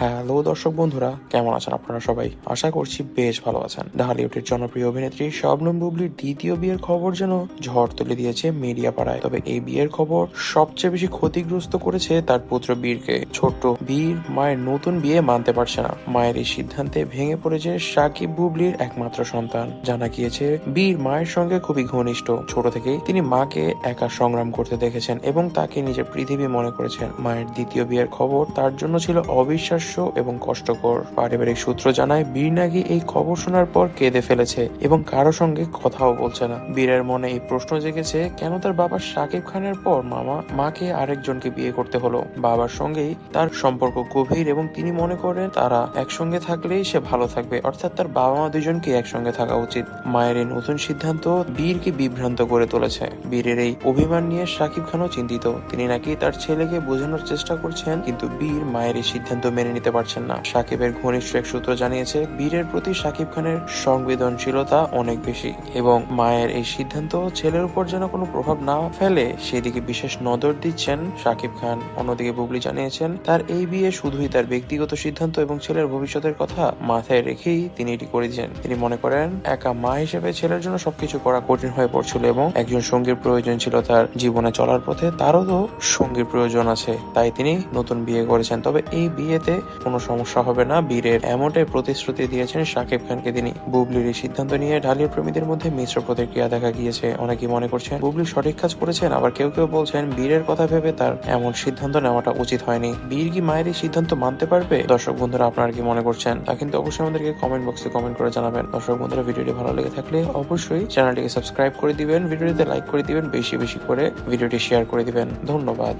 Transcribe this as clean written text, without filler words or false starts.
Hello দর্শক বন্ধুরা, কেমন আছেন আপনারা সবাই? আশা করছি বেশ ভালো আছেন। ঢালিউডের জনপ্রিয় অভিনেত্রী শবনম বুবলির দ্বিতীয় বিয়ের খবর যেন ঝড় তুলে দিয়েছে মিডিয়া পাড়ায়। তবে এই বিয়ের খবর সবচেয়ে বেশি ক্ষতিগ্রস্ত করেছে তার পুত্র বীরকে। ছোট্ট বীর মায়ের নতুন বিয়ে মানতে পারছে না। মায়ের এই সিদ্ধান্তে ভেঙে পড়েছে সাকিব বুবলির একমাত্র সন্তান। জানা গিয়েছে বীর মায়ের সঙ্গে খুবই ঘনিষ্ঠ। ছোট থেকেই তিনি মাকে একা সংগ্রাম করতে দেখেছেন এবং তাকে নিজের পৃথিবী মনে করেছেন। মায়ের দ্বিতীয় বিয়ের খবর তার জন্য ছিল অবিশ্বাস্য এবং কষ্টকর। পারিবারিক সূত্র জানায় বীর নাকি এই খবর শোনার পর কেঁদে ফেলেছে এবং কারো সঙ্গে কথাও বলছে না। বীরের মনে এই প্রশ্ন জেগেছে, কেন তার বাবা শাকিব খানের পর মাকে আরেকজনকে বিয়ে করতে হলো। বাবার সঙ্গেই তার সম্পর্ক গভীর এবং তিনি মনে করেন তারা একসঙ্গে থাকলেই সে ভালো থাকবে, অর্থাৎ তার বাবা মা দুজনকে একসঙ্গে থাকা উচিত। মায়ের এই নতুন সিদ্ধান্ত বীরকে বিভ্রান্ত করে তুলেছে। বীরের এই অভিমান নিয়ে শাকিব খানও চিন্তিত। তিনি নাকি তার ছেলেকে বোঝানোর চেষ্টা করছেন, কিন্তু বীর মায়ের এই সিদ্ধান্ত মেনে নিতে পারছেন না। সাকিবের ঘনিষ্ঠ এক সূত্র জানিয়েছে বীরের প্রতি শাকিব খানের সংবেদনশীলতা অনেক বেশি এবং মায়ের এই সিদ্ধান্ত ছেলের উপর যেন কোনো প্রভাব না ফেলে সেদিকে বিশেষ নজর দিচ্ছেন শাকিব খান। অন্যদিকে বুবলি জানিয়েছেন তার এই বিয়ে শুধুই তার ব্যক্তিগত সিদ্ধান্ত এবং ছেলের ভবিষ্যতের কথা মাথায় রেখেই তিনি এটি করেছেন। তিনি মনে করেন একা মা হিসেবে ছেলের জন্য সবকিছু করা কঠিন হয়ে পড়ছিল এবং একজন সঙ্গীর প্রয়োজন ছিল তার জীবনে চলার পথে। তারও তো সঙ্গীর প্রয়োজন আছে, তাই তিনি নতুন বিয়ে করেছেন। তবে এই বিয়েতে কোনো সমস্যা হবে না, বীরের এমনটাই প্রতিশ্রুতি দিয়েছেন শাকিব খানকে তিনি। বুবলির এই সিদ্ধান্ত নিয়ে ঢালিউড প্রেমীদের মধ্যে মিশ্র প্রতিক্রিয়া দেখা গিয়েছে। অনেকেই মনে করছেন বুবলি সঠিক কাজ করেছেন, আবার কেউ কেউ বলছেন বীরের কথা ভেবে তার এমন সিদ্ধান্ত নেওয়াটা উচিত হয়নি। বীর কি মায়ের এই সিদ্ধান্ত মানতে পারবে? দর্শক বন্ধুরা, আপনারা কি মনে করছেন তা কিন্তু অবশ্যই আমাদেরকে কমেন্ট বক্সে কমেন্ট করে জানাবেন। দর্শক বন্ধুরা, ভিডিওটি ভালো লেগে থাকলে অবশ্যই চ্যানেলটিকে সাবস্ক্রাইব করে দিবেন, ভিডিওটিতে লাইক করে দিবেন, বেশি বেশি করে ভিডিওটি শেয়ার করে দিবেন। ধন্যবাদ।